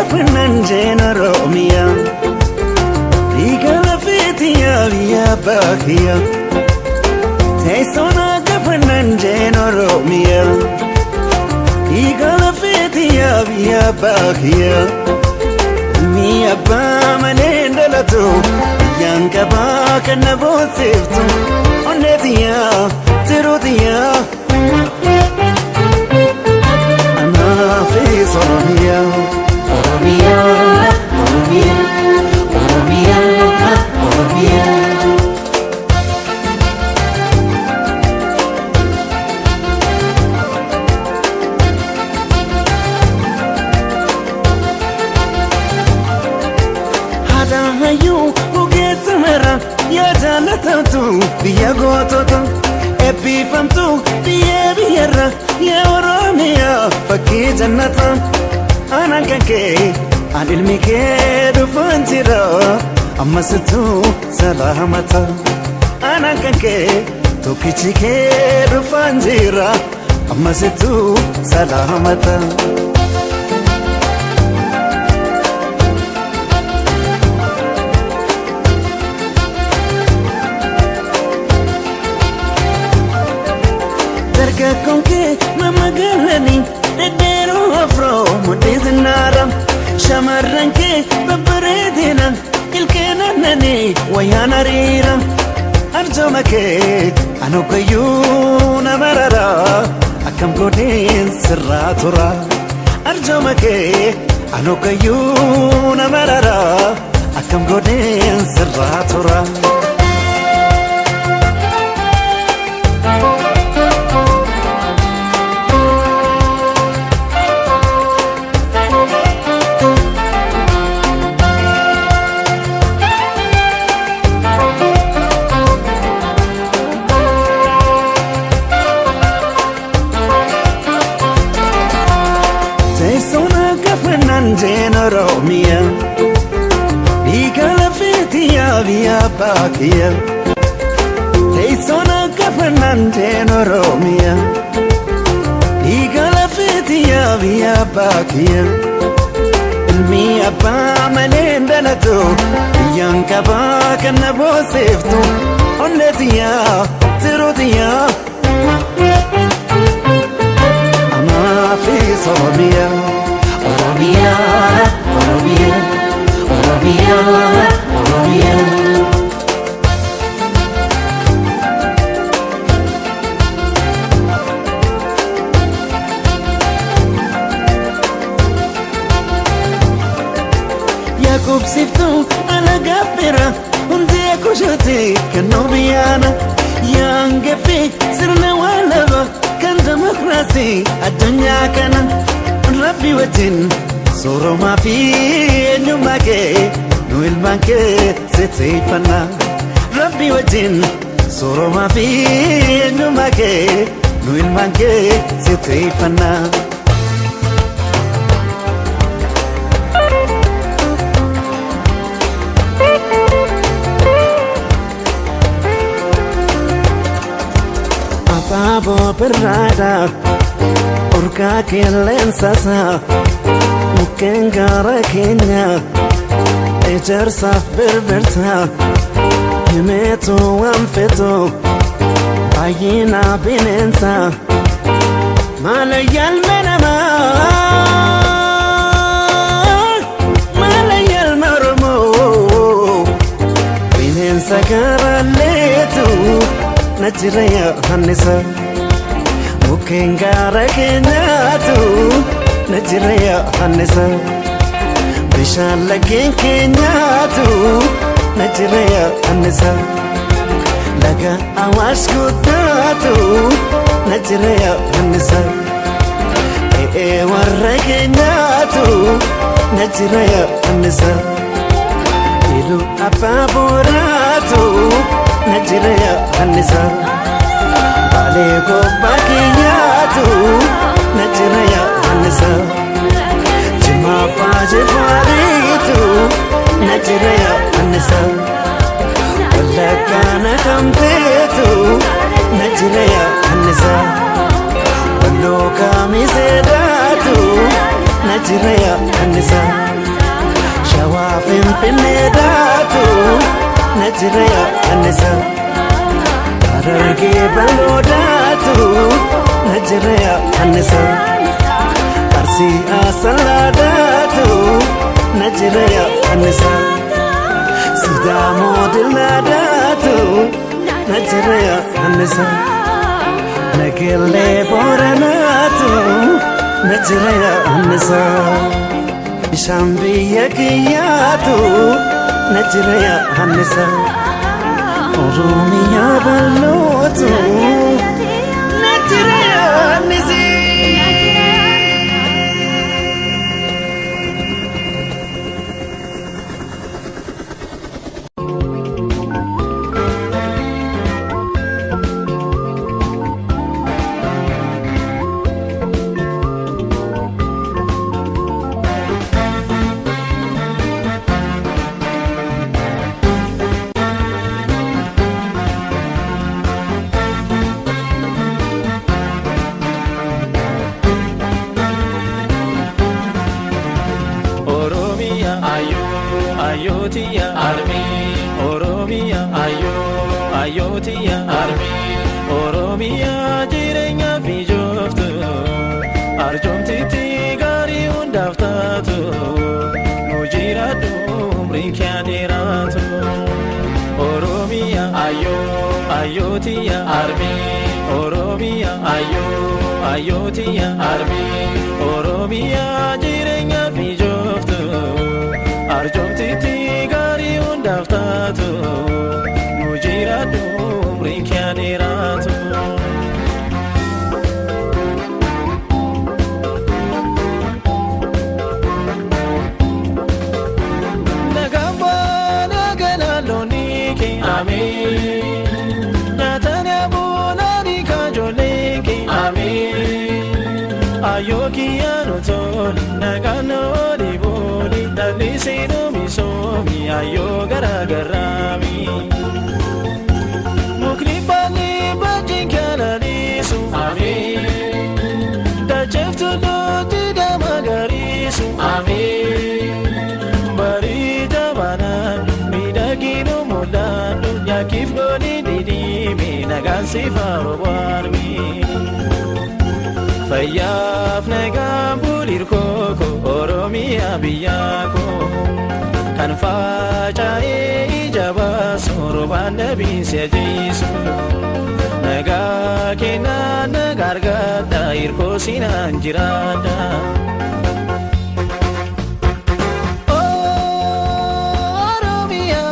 gafnanjeen Oromiyaa Igala fitiya biya bakiya Teessona gafnanjeen Oromiyaa Igala fitiya biya bakiya Mi abba maleen dhalatu Yankaba kana boonsiftu Onnetiya tirutiya Anaafis Oromiyaa Oromiyaa Oromiyaa Oromiyaa Oromiyaa Hadahayu ugeesamera yaa jaallatamtu biyya gootota eebbifamtu biyya biyyarra yaa Oromiyaa fakkii jannata Anaan kan kee an ilmi kee dhufaan jira ammasitu salaamata Anaan kan kee tokkichi kee dhufaan jira ammasitu salaamata Dargaggoon kee mamagaalanii dhedheeroo afroo mudhii zinnaara Shamarran kee babbareedina ilkeen aannanii wayyaan hariira Arjooma kee an hoggayyuu nama rara akkam godheen sirraa tura Arjooma kee an hoggayyuu nama rara akkam godheen sirraa tura Teessona gafnanjeen Oromiyaa Igala fitiya biya bakiya Teessona gafnanjeen Oromiyaa Igala fitiya biya bakiya Ilmi abbaa maleen dhalatu biyyaan qabaa kana boonsiftu Onnetiya tirutiya Anaafis Oromiyaa Oromiyaa Oromiyaa Oromiyaa Oromiyaa Yaakubsiftu alagaafira hundee kushati kan Oromiyaana Yaangefi sirna waalaba kan demokraasii addunyaa kana Rabbi wajjin sooromaa fi eenyummaa kee nu ilmaan kee sirreeffanna Rabbi wajjin sooromaa fi eenyummaa kee nu ilmaan kee sirreeffanna Abaaboo birraadhaa Urgaa qilleensasaa mukkeen gaara keenyaa ejersaaf birbirsaa himeetu waan fetu baay'inaa bineensaa maala yaalma namaa maala yaalma Oromoo bineensa garaalleetu na jira yaannisa Mukkeen gaara keenyaatu na jira yaannisa Bishaan laggeen keenyaatu na jira yaannisa Laga Awaash guddaatu na jira yaannisa Qe'ee warra keenyaatu na jira yaannisa Iluu abbaa booraatu na jira yaannisa Balee gobbaa keenyaatu na jira yaannisa Jimaa baajee faariitu na jira yaannisa Wallaggaa Naqamteetu na jira yaannisa Walloo Kaamiseedhaatu na jira yaannisa نجريا النساء أرقي بالوداتو نجريا النساء أرسي أسلاداتو نجريا النساء سدامو دلاداتو نجريا النساء نقلي بورناتو نجريا النساء شامبيا كياتو نجريا النساء أروميا بلوتو نجريا النساء Ayotia army, Oromia, Ayotia army, Oromia, Jirenya Vijoftu, Arjomtiti Gari Undaftatu, Mujiratu, Brinkandiratu, Oromia, Ayotia army, Oromia, Ayotia army, Oromia, Jirenya Vijoftu. Arjomtiti gari undaftatu mujiratu brinkandiratu Nagamba naganaloniki amin Natanya bunani kajoliki amin Ayoki anotoni nagano diboli Dalisino misomi ayo garagarami Muklipani bajinkana lisu amin Dacheftu loti damagarisu amin Barita banan midagino mulanu Yakif goni didimi nagansifa warmi Fayyaf nagam bulir koko Oromia biyako Kan facae ijaba sorban nabi sejisu Naga kena nagargata irko sinan jirada Oromia,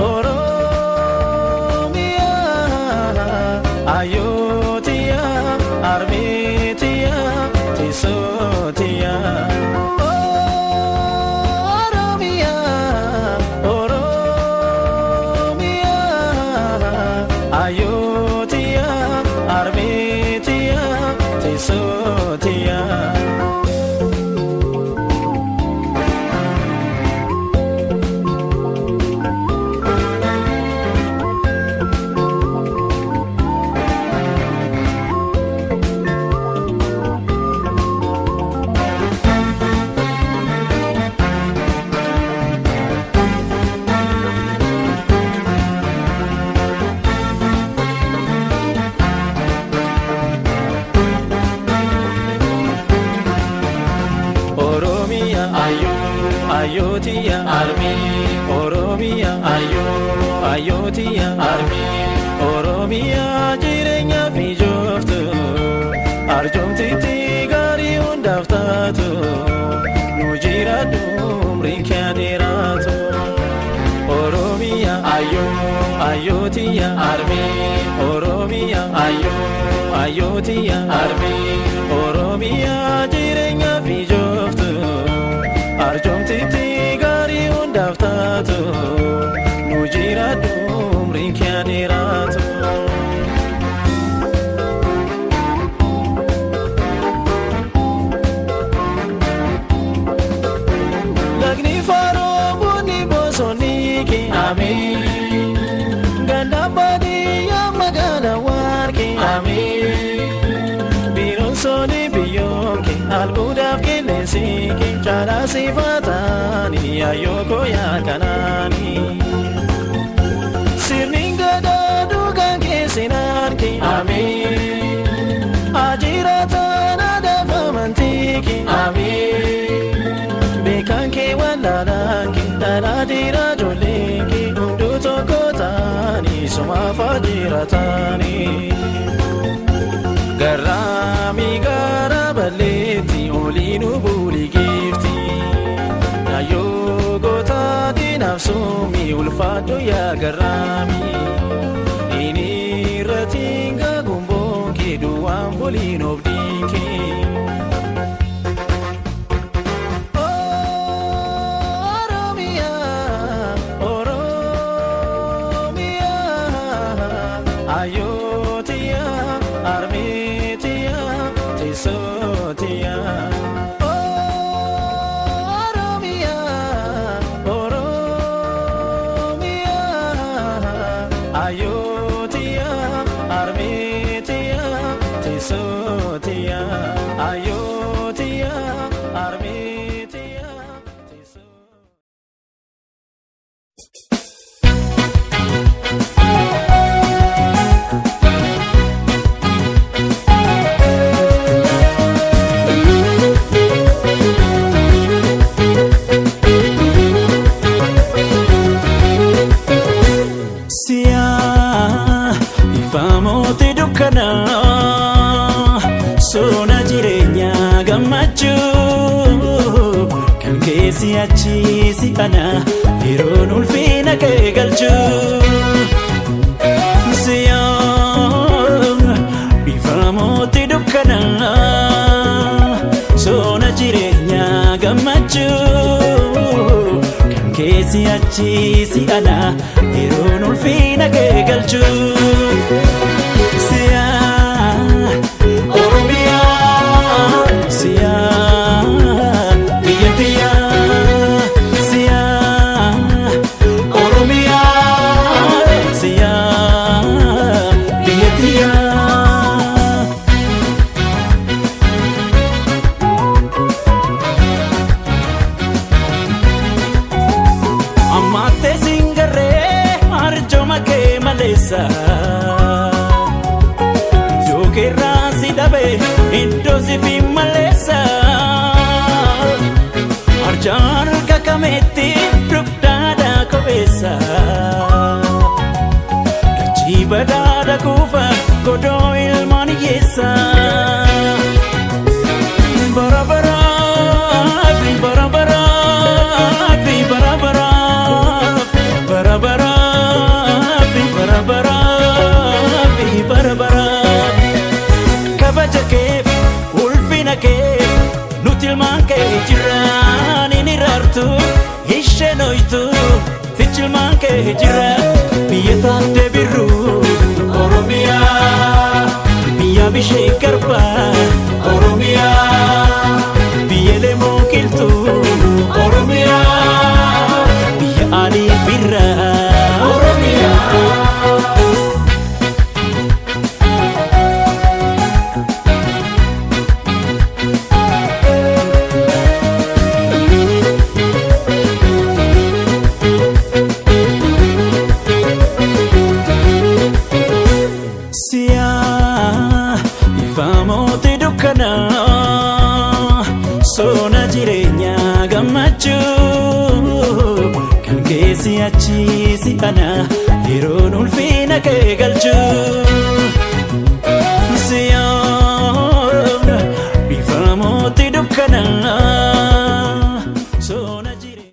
Oromia Ayotia, Armetia, Tisotia Ayotia, Armetia, Tisotia Ayotia army, Oromia, Ayotia army, Oromia, Jirenya Vijoftu, Arjomtiti gari undaftatu, Mujiratu, Brinkandiratu, Oromia, Ayotia army, Oromia, Ayotia army, Oromia, Jirenya Vijoftu, Arjomtiti gari undaftatu Mujiratu brinkandiratu Lagni faro buni bosoniki amin Gandabadi yamagana warki amin Biron soni biyonki albudaf kilesiki Chala sifatani ayoko ya kanani Garami gara baleti olinu buli gifti Ayo gota dinafsumi ulfado ya garami Ini ratinga gumbonki duam bolino bdinki Oromia, Oromia Ayo tia armitia tisotia Oromia, Oromia Ayo tia armitia tisotia Ayo tia armitia tisotia Ifamooti dukkana sona jireenya gammachuu kan keessi achiisi ana yeroon ulfina kee galchuu ifamooti dukkana sona jireenya gammachuu kan keessi achiisi ana yeroon ulfina kee galchuu Oromia, Sia, Biyatia, Sia, Oromia, Sia, Biyatia. Amate singare, arjoma ke malesa. Kerasi dabe indosi fi malesa arjan kakameti rukdada kobesa chibadada kufa godo ilmani yesa barabara barabara barabara barabara barabara barabara Kabajake, ulfina ke, nutilman ke jiran ini rartu, ishenoitu, fichilman ke jiran, biyetan debiru, Oromia, biya bishekarpa, Oromia, biyele mokiltu, Oromia, biya ali birra, Oromia. Ifamooti dukkana